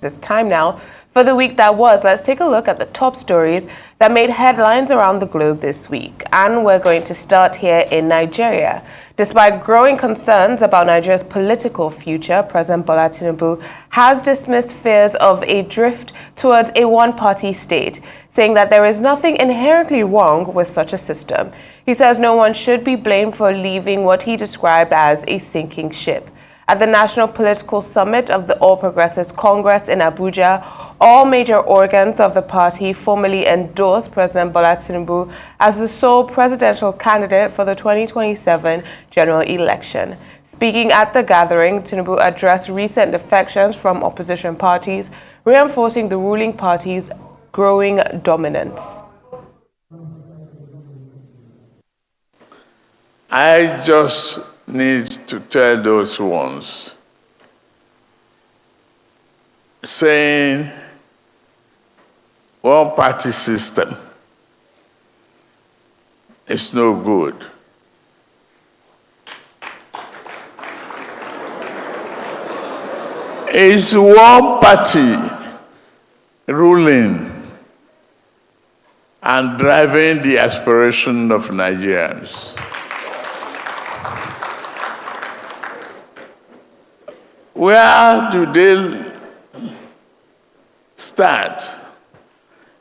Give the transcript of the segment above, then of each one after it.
It's time now for the week that was. Let's take a look at the top stories that made headlines around the globe this week. And we're going to start here in Nigeria. Despite growing concerns about Nigeria's political future, President Bola Tinubu has dismissed fears of a drift towards a one-party state, saying that there is nothing inherently wrong with such a system. He says no one should be blamed for leaving what he described as a sinking ship. At the National Political Summit of the All Progressives Congress in Abuja, all major organs of the party formally endorsed President Bola Tinubu as the sole presidential candidate for the 2027 general election. Speaking at the gathering, Tinubu addressed recent defections from opposition parties, reinforcing the ruling party's growing dominance. I just need to tell those ones saying one-party system is no good. It's one party ruling and driving the aspiration of Nigerians. Where do they start?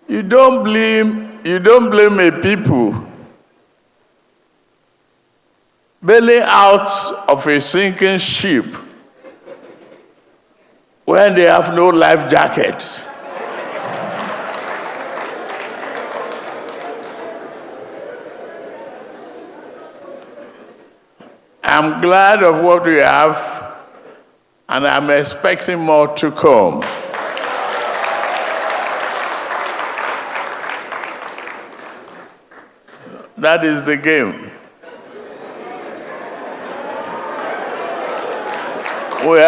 You don't blame a people bailing out of a sinking ship when they have no life jacket. I'm glad of what we have, and I'm expecting more to come. That is the game. We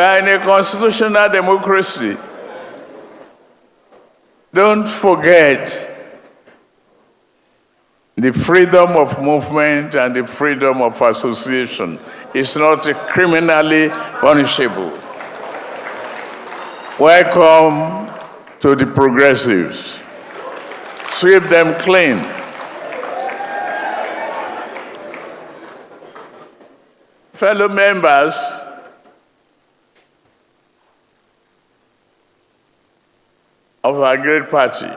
are in a constitutional democracy. Don't forget the freedom of movement and the freedom of association is not criminally punishable. Welcome to the progressives. Sweep them clean. Fellow members, of our great party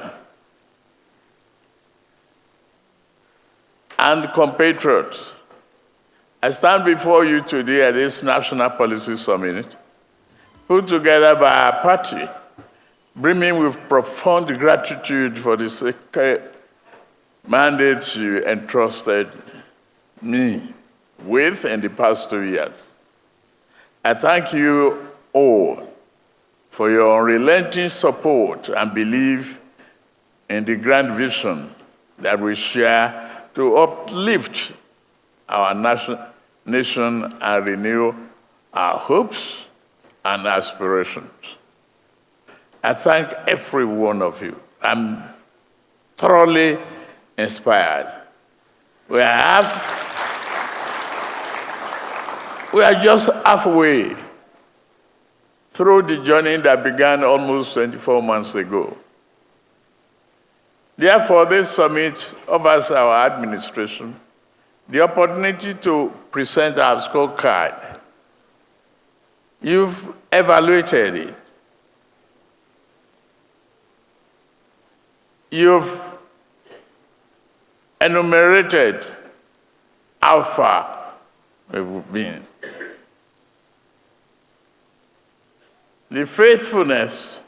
and compatriots, I stand before you today at this National Policy Summit, put together by our party, brimming with profound gratitude for the sacred mandate you entrusted me with in the past 2 years. I thank you all for your unrelenting support and belief in the grand vision that we share to uplift our nation and renew our hopes and aspirations. I thank every one of you. I'm thoroughly inspired. We are just halfway through the journey that began almost 24 months ago. Therefore, this summit offers our administration the opportunity to present our scorecard. You've evaluated it. You've enumerated how far we've been. The faithfulness,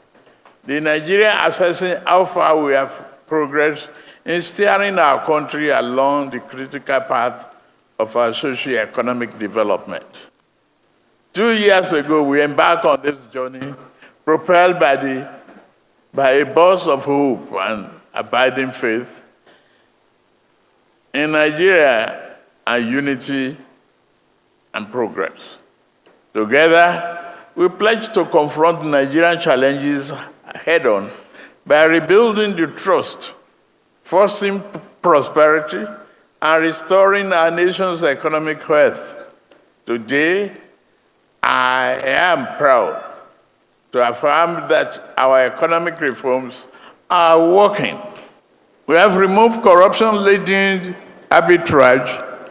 the Nigerian assessing how far we have progressed in steering our country along the critical path of our socio-economic development. 2 years ago, we embarked on this journey, propelled by a burst of hope and abiding faith in Nigeria and unity and progress. Together, we pledge to confront Nigerian challenges head-on by rebuilding the trust, fostering prosperity, and restoring our nation's economic health. Today, I am proud to affirm that our economic reforms are working. We have removed corruption-leading arbitrage,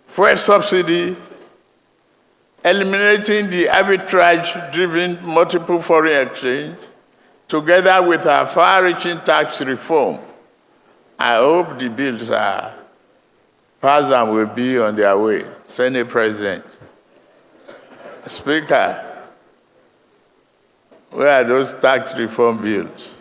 fuel subsidy, eliminating the arbitrage-driven multiple foreign exchange, together with our far-reaching tax reform. I hope the bills are passed and will be on their way. Senate President, Speaker, where are those tax reform bills?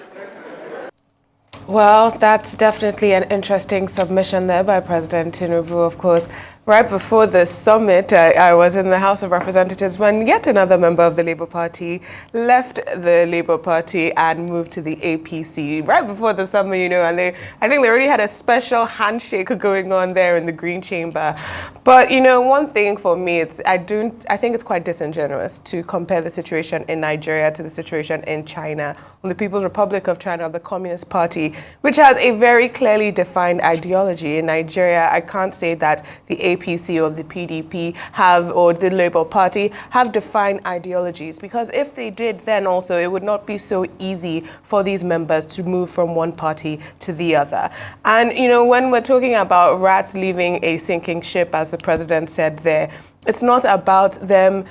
Well, that's definitely an interesting submission there by President Tinubu, of course. Right before the summit, I was in the House of Representatives when yet another member of the Labour Party left the Labour Party and moved to the APC. Right before the summit, you know, and I think they already had a special handshake going on there in the Green Chamber. But, you know, one thing for me, I think it's quite disingenuous to compare the situation in Nigeria to the situation in China, on the People's Republic of China, the Communist Party, which has a very clearly defined ideology. In Nigeria, I can't say that the APC or the PDP or the Labour Party have defined ideologies, because if they did, then also it would not be so easy for these members to move from one party to the other. And, you know, when we're talking about rats leaving a sinking ship, as the president said there, it's not about them,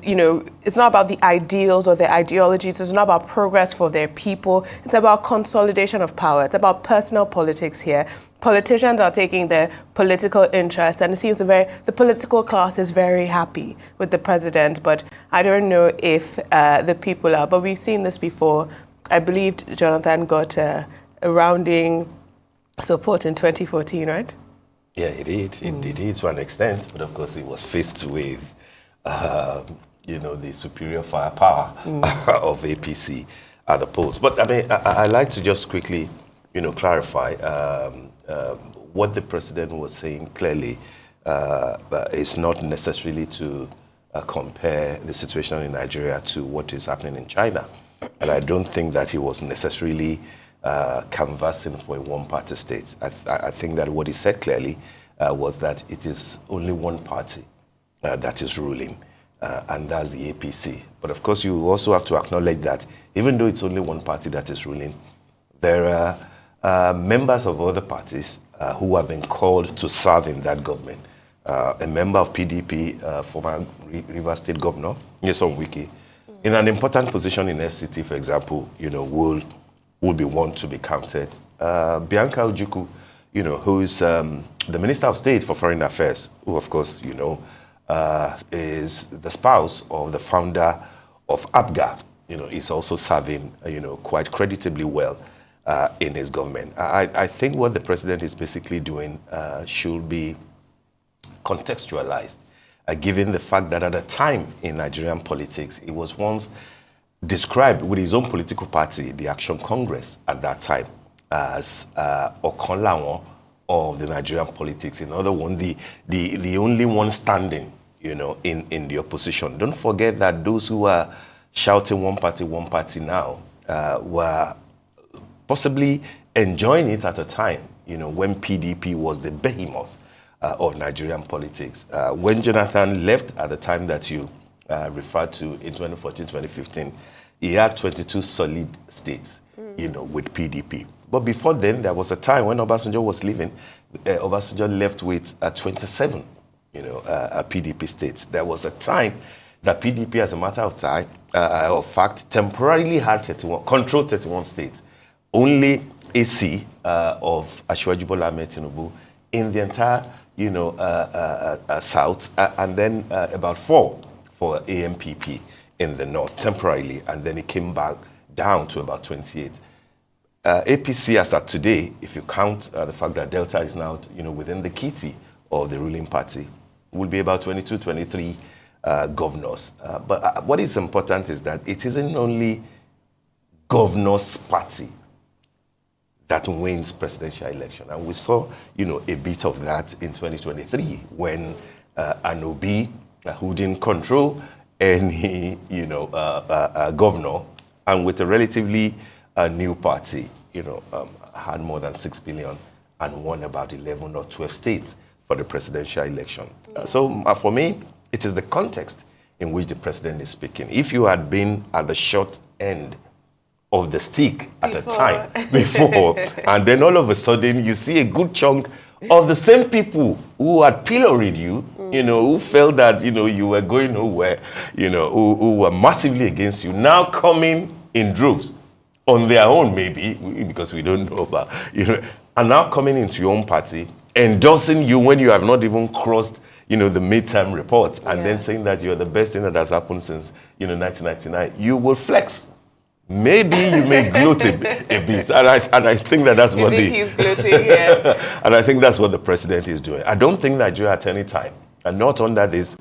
you know, it's not about the ideals or their ideologies. It's not about progress for their people. It's about consolidation of power. It's about personal politics here. Politicians are taking their political interest, and it seems the political class is very happy with the president, but I don't know if the people are. But we've seen this before. I believe Jonathan got a rounding support in 2014, right? Yeah, he did. He did to an extent, but of course he was faced with, you know, the superior firepower of APC at the polls. But I mean, I'd like to just quickly, you know, clarify what the president was saying clearly is not necessarily to compare the situation in Nigeria to what is happening in China. And I don't think that he was necessarily canvassing for a one-party state. I think that what he said clearly was that it is only one party that is ruling, and that's the APC. But of course, you also have to acknowledge that even though it's only one party that is ruling, there are members of other parties who have been called to serve in that government. A member of PDP, former Rivers State Governor, Nyesom Wike, in an important position in FCT, for example, you know, will be one to be counted. Bianca Ojukwu, you know, who is the Minister of State for Foreign Affairs, who, of course, you know, is the spouse of the founder of APGA, you know, is also serving, you know, quite creditably well in his government. I think what the president is basically doing should be contextualized, given the fact that at a time in Nigerian politics, it was once described with his own political party, the Action Congress at that time, as Okonlawon of the Nigerian politics. In other words, the only one standing, you know, in the opposition. Don't forget that those who are shouting one party now were possibly enjoying it at a time, you know, when PDP was the behemoth of Nigerian politics. When Jonathan left at the time that you referred to in 2014, 2015, he had 22 solid states, you know, with PDP. But before then, there was a time when Obasanjo was leaving. Obasanjo left with 27, you know, PDP states. There was a time that PDP, as a matter of time, of fact, temporarily had controlled 31 states. Only AC of Asiwaju Bola Ahmed Tinubu in the entire, you know, south, and then about 4 for AMPP in the north temporarily, and then it came back down to about 28. APC as at today, if you count the fact that Delta is now, you know, within the kitty of the ruling party, will be about 22, 23 governors. But what is important is that it isn't only governors' party that wins presidential election. And we saw, you know, a bit of that in 2023 when an Obi who didn't control any, you know, governor, and with a relatively new party, you know, had more than 6 billion and won about 11 or 12 states for the presidential election. So for me, it is the context in which the president is speaking. If you had been at the short end of the stick at a time before, and then all of a sudden you see a good chunk of the same people who had pilloried you, who felt that, you were going nowhere, who were massively against you, now coming in droves on their own, maybe, because we don't know about, and now coming into your own party, endorsing you when you have not even crossed, the midterm reports, and then saying that you're the best thing that has happened since, 1999, you will flex. Maybe you may gloat a bit, and I think that's what he's gloating here. And I think that's what the president is doing. I don't think Nigeria at any time, and not under this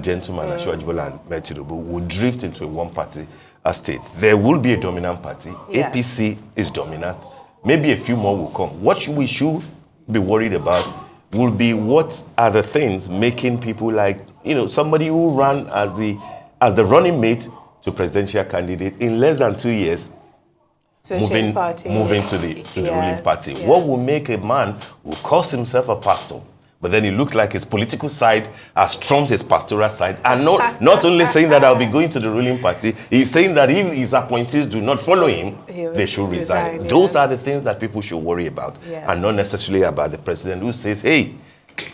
gentleman, Ashwajibola and Tinubu, will drift into a one-party state. There will be a dominant party. Yes. APC is dominant. Maybe a few more will come. What we should be worried about will be what are the things making people like, somebody who ran as the running mate to presidential candidate in less than 2 years, moving to the ruling party. Yes. What will make a man who calls himself a pastor, but then he looks like his political side has trumped his pastoral side, and not only saying that I'll be going to the ruling party, he's saying that if his appointees do not follow him, they should resign. Yes. Those are the things that people should worry about, and not necessarily about the president who says, hey,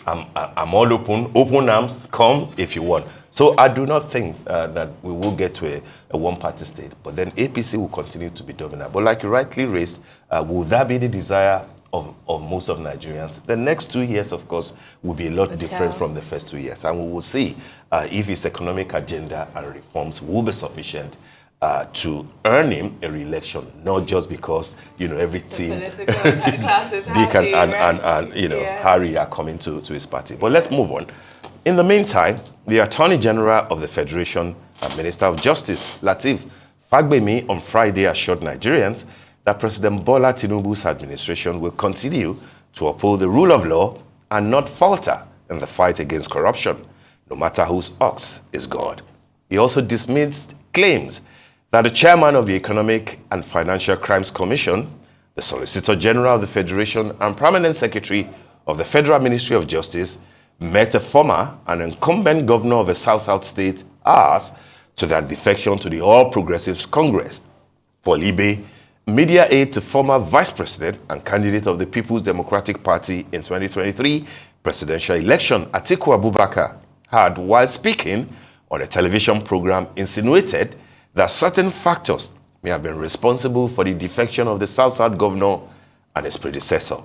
I'm all open arms, come if you want. So I do not think that we will get to a one-party state, but then APC will continue to be dominant. But like you rightly raised, will that be the desire of most of Nigerians? The next 2 years, of course, will be a lot different from the first 2 years. And we will see if his economic agenda and reforms will be sufficient to earn him a re-election, not just because, every team, Dick and Harry are coming to his party. But let's move on. In the meantime, the Attorney General of the Federation and Minister of Justice, Lateef Fagbemi, on Friday assured Nigerians that President Bola Tinubu's administration will continue to uphold the rule of law and not falter in the fight against corruption, no matter whose ox is God. He also dismissed claims that the chairman of the Economic and Financial Crimes Commission, the Solicitor General of the Federation, and Permanent Secretary of the Federal Ministry of Justice met a former and incumbent governor of a South-South state as to their defection to the All Progressives Congress. Paul Ibe, media aide to former vice president and candidate of the People's Democratic Party in 2023 presidential election, Atiku Abubakar, had, while speaking on a television program, insinuated that certain factors may have been responsible for the defection of the South-South governor and his predecessor.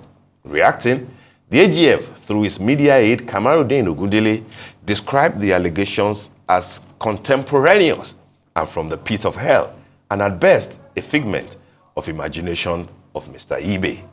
Reacting, the AGF, through his media aide, Kamarudin Ogundele, described the allegations as contemporaneous and from the pit of hell, and at best, a figment of imagination of Mr. Ibe.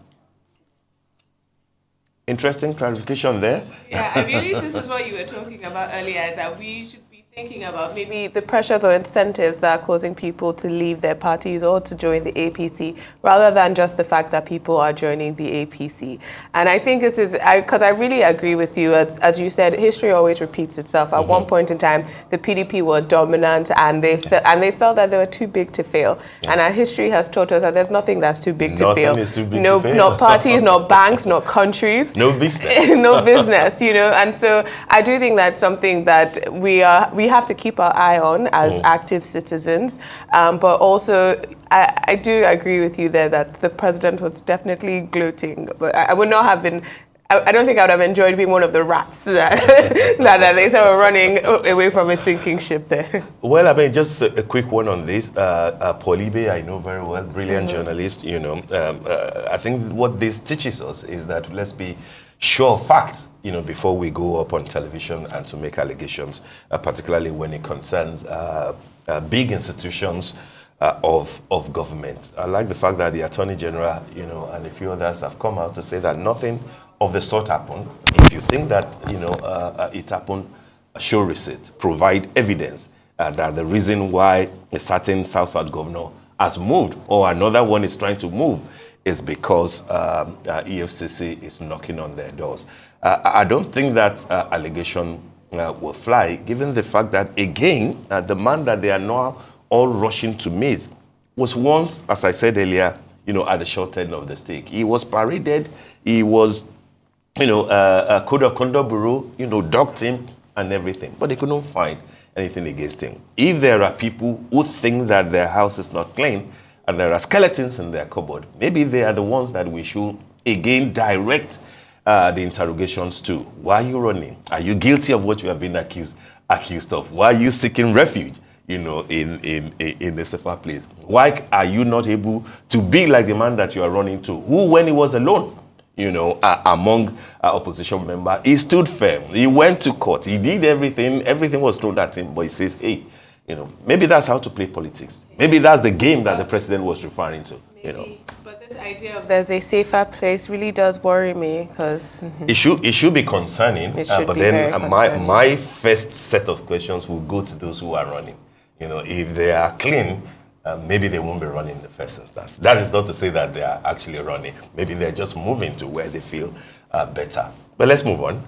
Interesting clarification there. Yeah, I believe this is what you were talking about earlier, that we should be thinking about maybe the pressures or incentives that are causing people to leave their parties or to join the APC, rather than just the fact that people are joining the APC. And I think it is, because I really agree with you, as you said, history always repeats itself. At one point in time, the PDP were dominant, and they felt that they were too big to fail. And our history has taught us that there's nothing that's too big to fail. Nothing is too big to fail. Not parties, not banks, not countries. No business. No business, And so I do think that's something that we have to keep our eye on as active citizens. But also, I do agree with you there that the president was definitely gloating. But I would not have been. I don't think I would have enjoyed being one of the rats that they were running away from a sinking ship there. Well, I mean, just a quick one on this. Paul Ibe, I know very well, brilliant journalist, I think what this teaches us is that let's be sure of facts, before we go up on television and to make allegations, particularly when it concerns big institutions of government. I like the fact that the Attorney General, and a few others have come out to say that nothing of the sort happened. If you think that, it happened, show receipt, provide evidence that the reason why a certain South-South governor has moved or another one is trying to move is because EFCC is knocking on their doors. I don't think that allegation will fly, given the fact that, again, the man that they are now all rushing to meet was once, as I said earlier, at the short end of the stick. He was paraded, he was, Code of Conduct Bureau, docked him and everything. But they couldn't find anything against him. If there are people who think that their house is not clean and there are skeletons in their cupboard, maybe they are the ones that we should again direct the interrogations to. Why are you running? Are you guilty of what you have been accused of? Why are you seeking refuge, in a safer place? Why are you not able to be like the man that you are running to, who, when he was alone, among opposition members, he stood firm. He went to court. He did everything. Everything was thrown at him. But he says, hey, maybe that's how to play politics. Maybe that's the game that the president was referring to. Maybe. But this idea of there's a safer place really does worry me, because it should be concerning. It should but be then very concerning. my first set of questions will go to those who are running. If they are clean, maybe they won't be running in the first instance. That is not to say that they are actually running. Maybe they're just moving to where they feel better. But let's move on.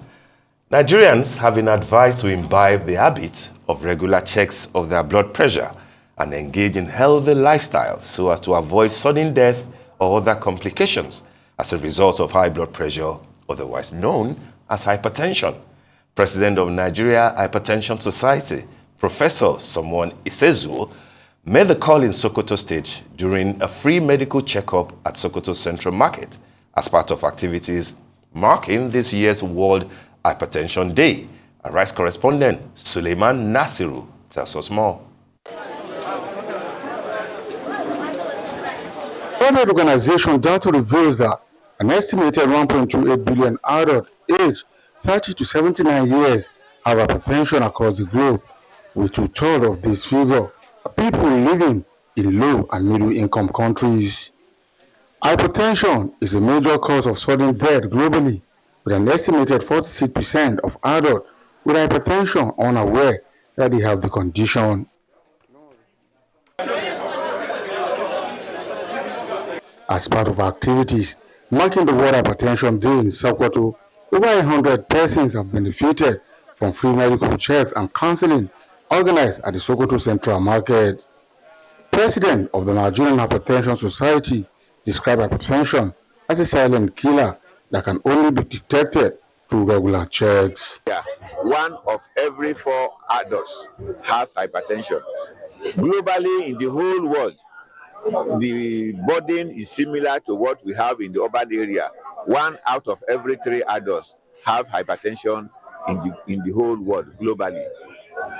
Nigerians have been advised to imbibe the habit of regular checks of their blood pressure and engage in healthy lifestyle so as to avoid sudden death or other complications as a result of high blood pressure, otherwise known as hypertension. President of Nigeria Hypertension Society, Professor Someone Isezuo, made the call in Sokoto State during a free medical checkup at Sokoto Central Market as part of activities marking this year's World Hypertension Day. Our Rice correspondent Suleiman Nasiru tells us more. World Organization data reveals that an estimated 1.28 billion adults aged 30 to 79 years have hypertension across the globe, with 2/3 of this figure are people living in low and middle income countries. Hypertension is a major cause of sudden death globally, with an estimated 46% of adults with hypertension unaware that they have the condition. As part of activities marking the World Hypertension Day in Sokoto, over 100 persons have benefited from free medical checks and counseling organized at the Sokoto Central Market. President of the Nigerian Hypertension Society described hypertension as a silent killer that can only be detected through regular checks. Yeah, 1 of every 4 adults has hypertension. Globally, in the whole world, the burden is similar to what we have in the urban area. 1 out of every 3 adults have hypertension in the whole world globally.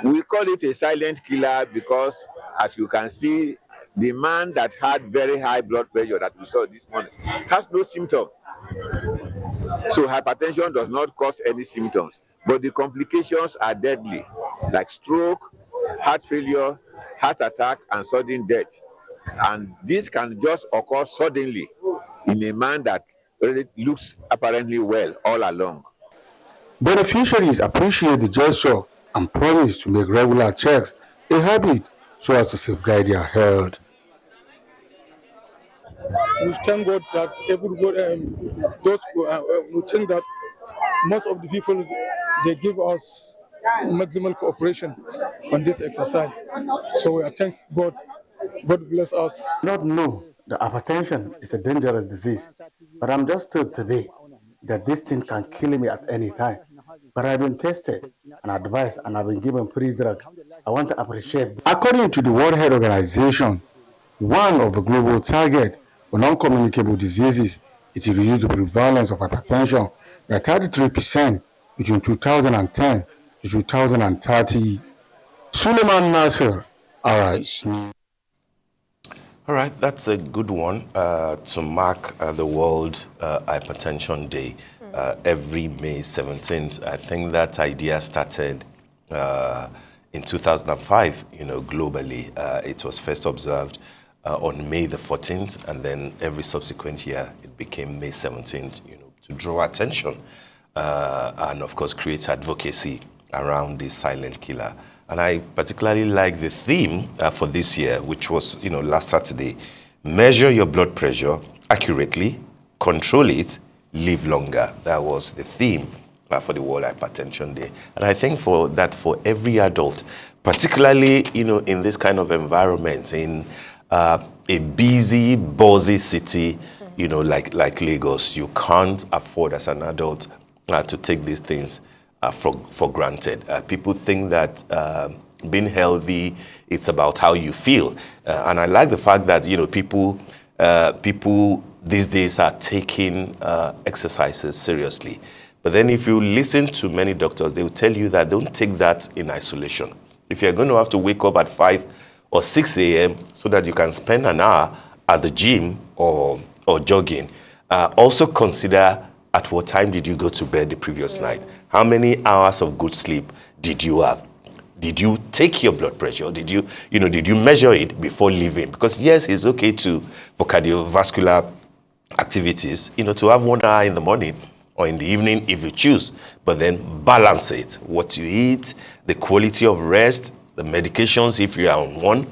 We call it a silent killer because, as you can see, the man that had very high blood pressure that we saw this morning has no symptom. So hypertension does not cause any symptoms, but the complications are deadly, like stroke, heart failure, heart attack, and sudden death. And this can just occur suddenly in a man that really looks apparently well all along. Beneficiaries appreciate the gesture and promise to make regular checks a habit so as to safeguard their health. We thank God that everybody, we think that most of the people, they give us maximal cooperation on this exercise. So I thank God. God bless us. I don't know that hypertension is a dangerous disease, but I'm just told today that this thing can kill me at any time. But I've been tested and advised, and I've been given free drug. I want to appreciate. According to the World Health Organization, one of the global targets for non-communicable diseases is to reduce the prevalence of hypertension by 33% between 2010 to 2030. Suleiman Nasser, Arise. All right, that's a good one to mark the World Hypertension Day every May 17th. I think that idea started in 2005, globally. It was first observed on May the 14th, and then every subsequent year it became May 17th, to draw attention and, of course, create advocacy around this silent killer. And I particularly like the theme for this year, which was, last Saturday: measure your blood pressure accurately, control it, live longer. That was the theme for the World Hypertension Day. And I think for every adult, particularly, in this kind of environment, in a busy, buzzy city, like Lagos, you can't afford as an adult to take these things for granted. People think that being healthy, it's about how you feel. And I like the fact that, people these days are taking exercises seriously. But then if you listen to many doctors, they will tell you that don't take that in isolation. If you're going to have to wake up at 5 or 6 a.m. so that you can spend an hour at the gym or jogging, also consider at what time did you go to bed the previous night? How many hours of good sleep did you have? Did you take your blood pressure? Did you measure it before leaving? Because yes, it's okay for cardiovascular activities, to have 1 hour in the morning or in the evening if you choose, but then balance it. What you eat, the quality of rest, the medications, if you are on one,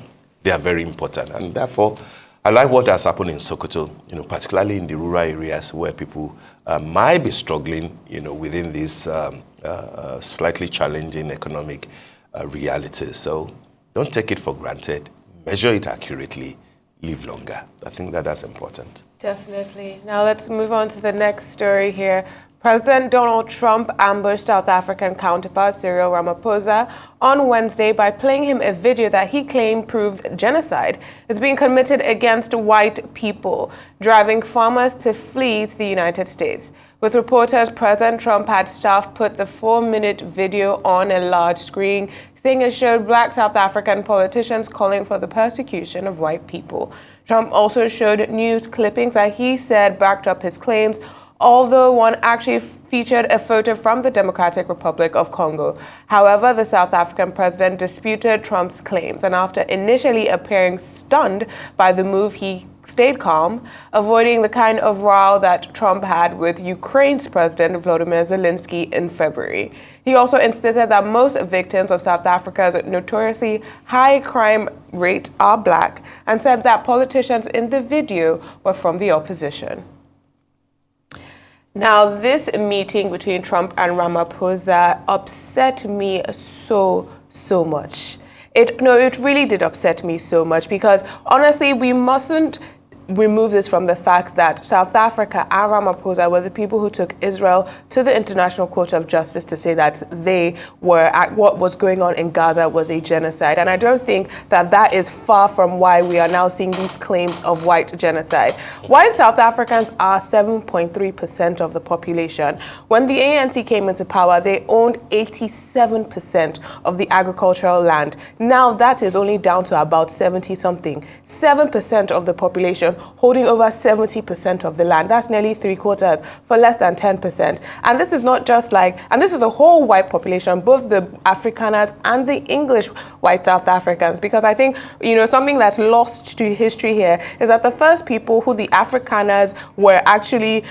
they are very important. And therefore, I like what has happened in Sokoto, particularly in the rural areas where people might be struggling, within this slightly challenging economic realities. So don't take it for granted. Measure it accurately. Live longer. I think that's important. Definitely. Now let's move on to the next story here. President Donald Trump ambushed South African counterpart Cyril Ramaphosa on Wednesday by playing him a video that he claimed proved genocide is being committed against white people, driving farmers to flee to the United States. With reporters, President Trump had staff put the 4-minute video on a large screen, saying it showed black South African politicians calling for the persecution of white people. Trump also showed news clippings that he said backed up his claims, although one actually featured a photo from the Democratic Republic of Congo. However, the South African president disputed Trump's claims, and after initially appearing stunned by the move, he stayed calm, avoiding the kind of row that Trump had with Ukraine's President Volodymyr Zelensky in February. He also insisted that most victims of South Africa's notoriously high crime rate are black, and said that politicians in the video were from the opposition. Now, this meeting between Trump and Ramaphosa upset me so much. It really did upset me so much because, honestly, we mustn't remove this from the fact that South Africa and Ramaphosa were the people who took Israel to the International Court of Justice to say that what was going on in Gaza was a genocide. And I don't think that is far from why we are now seeing these claims of white genocide. White South Africans are 7.3% of the population. When the ANC came into power, they owned 87% of the agricultural land. Now that is only down to about 70-something. 7% of the population holding over 70% of the land. That's nearly 3/4 for less than 10%. And this is not just and this is the whole white population, both the Afrikaners and the English white South Africans. Because I think, something that's lost to history here is that the first people who the Afrikaners were actually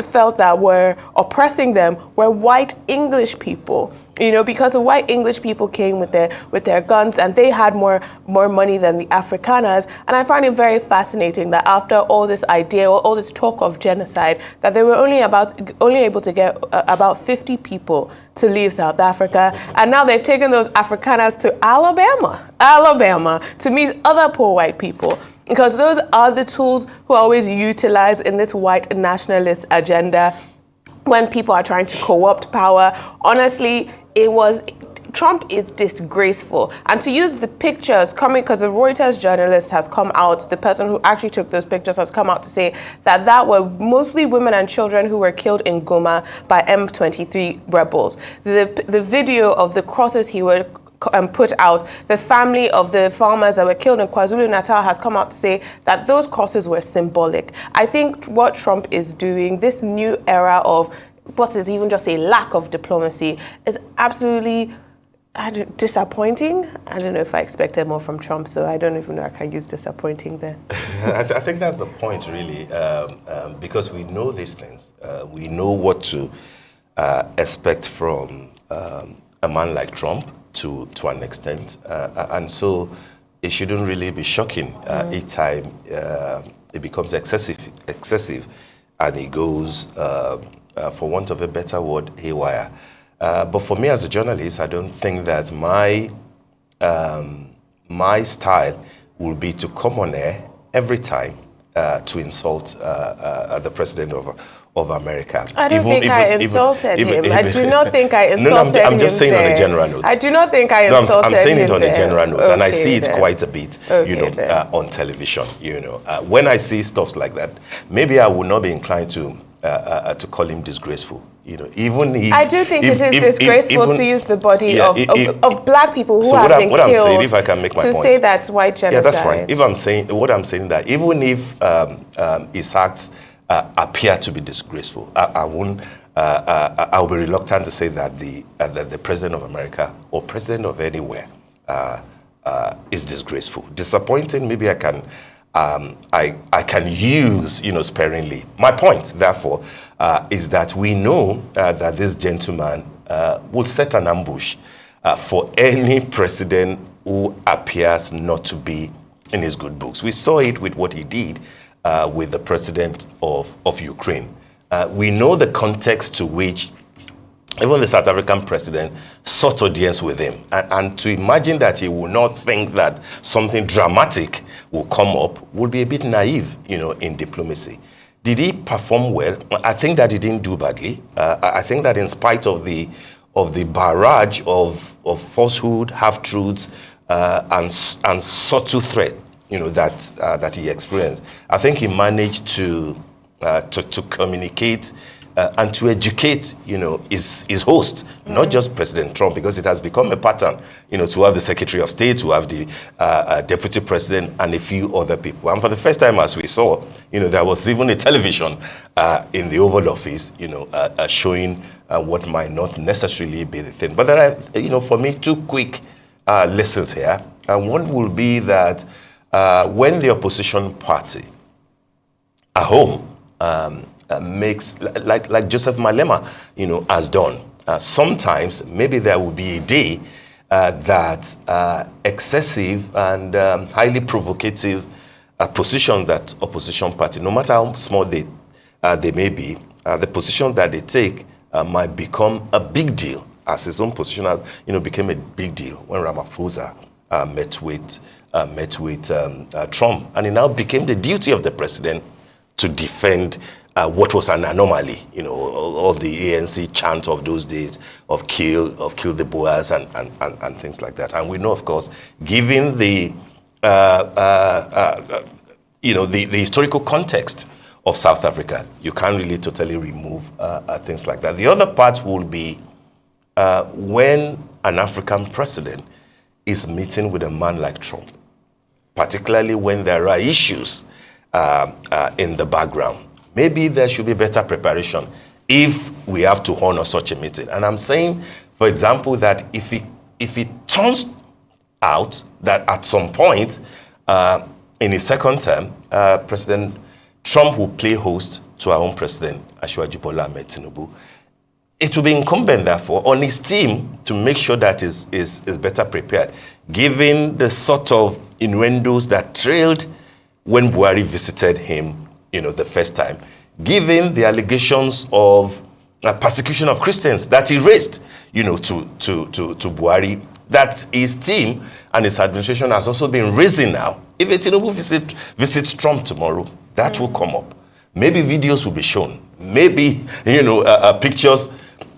felt that were oppressing them were white English people. Because the white English people came with their guns and they had more money than the Afrikaners. And I find it very fascinating that after all this idea, all this talk of genocide, that they were only able to get about 50 people to leave South Africa. And now they've taken those Afrikaners to Alabama to meet other poor white people. Because those are the tools who are always utilized in this white nationalist agenda when people are trying to co-opt power. Honestly, Trump is disgraceful. And to use the pictures coming, because the Reuters journalist has come out, the person who actually took those pictures has come out to say that were mostly women and children who were killed in Goma by M23 rebels. The video of the crosses he would put out, the family of the farmers that were killed in KwaZulu-Natal has come out to say that those crosses were symbolic. I think what Trump is doing, this new era of what is even just a lack of diplomacy, is absolutely disappointing. I don't know if I expected more from Trump, so I don't even know I can use disappointing there. I think that's the point, really, because we know these things. We know what to expect from a man like Trump to an extent. And so it shouldn't really be shocking each time it becomes excessive and it goes, for want of a better word, haywire. But for me as a journalist, I don't think that my style will be to come on air every time to insult the president of America. I don't think I insulted him. I do not think I insulted him. I'm just saying there. On a general note. I do not think I insulted him. I'm saying it on there. a general note, Okay, and I see it then. quite a bit, Okay, on television. When I see stuff like that, maybe I would not be inclined to call him disgraceful. Even if I do think it is disgraceful to use the body of black people who have been killed. I'm saying, if I can make my point, say that's white genocide. Yeah, that's fine. If I'm saying that, even if his acts appear to be disgraceful, I'll be reluctant to say that the president of America or president of anywhere is disgraceful. Disappointing, maybe I can use sparingly. My point, therefore, is that we know that this gentleman will set an ambush for any president who appears not to be in his good books. We saw it with what he did with the president of Ukraine. We know the context to which even the South African president sought audience with him. And to imagine that he will not think that something dramatic will come up would be a bit naive, in diplomacy. Did he perform well? I think that he didn't do badly. I think that in spite of the barrage of falsehood, half-truths, and subtle threat, that he experienced, I think he managed to communicate and to educate, his host, not just President Trump, because it has become a pattern, to have the Secretary of State, to have the Deputy President, and a few other people. And for the first time, as we saw, there was even a television in the Oval Office, showing what might not necessarily be the thing. But there are, for me, two quick lessons here. And one will be that when the opposition party at home makes, like Joseph Malema, has done, sometimes maybe there will be a day that excessive and highly provocative positions that opposition party, no matter how small they may be, the position that they take might become a big deal, as his own position became a big deal when Ramaphosa met with Trump, and it now became the duty of the president to defend what was an anomaly, all the ANC chant of those days of kill the Boers and things like that. And we know, of course, given the historical context of South Africa, you can't really totally remove things like that. The other part will be when an African president is meeting with a man like Trump, particularly when there are issues in the background. Maybe there should be better preparation if we have to honor such a meeting. And I'm saying, for example, that if it turns out that at some point in his second term, President Trump will play host to our own president, Asiwaju Bola Ahmed Tinubu, it will be incumbent, therefore, on his team to make sure that is better prepared, given the sort of innuendos that trailed when Buhari visited him, the first time, given the allegations of persecution of Christians that he raised, to Buhari, that his team and his administration has also been raising now. If a Tinubu visits Trump tomorrow, that will come up. Maybe videos will be shown. Maybe, pictures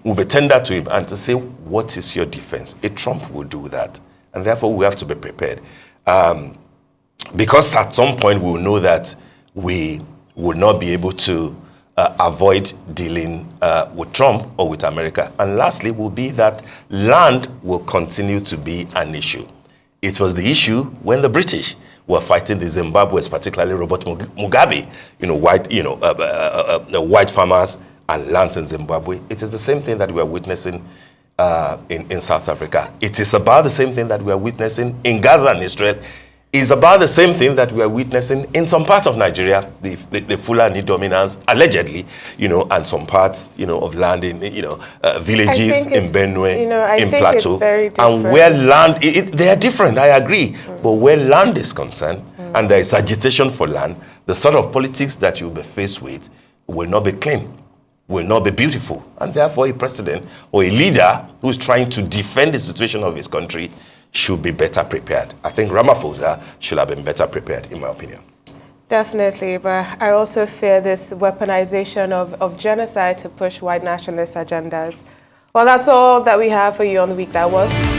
will be tendered to him and to say, what is your defense? A Trump will do that. And therefore, we have to be prepared. Because at some point, we will know that we will not be able to avoid dealing with Trump or with America. And lastly, will be that land will continue to be an issue. It was the issue when the British were fighting the Zimbabweans, particularly Robert Mugabe, white farmers and lands in Zimbabwe. It is the same thing that we are witnessing in South Africa. It is about the same thing that we are witnessing in Gaza and Israel. It's about the same thing that we are witnessing in some parts of Nigeria, the Fulani dominance, allegedly, and some parts, of land in, villages in Benue, in Plateau. And where land, they are different, I agree. But where land is concerned, and there is agitation for land, the sort of politics that you'll be faced with will not be clean, will not be beautiful. And therefore, a president or a leader who is trying to defend the situation of his country should be better prepared. I think Ramaphosa should have been better prepared, in my opinion. Definitely, but I also fear this weaponization of genocide to push white nationalist agendas. Well, that's all that we have for you on the week that was.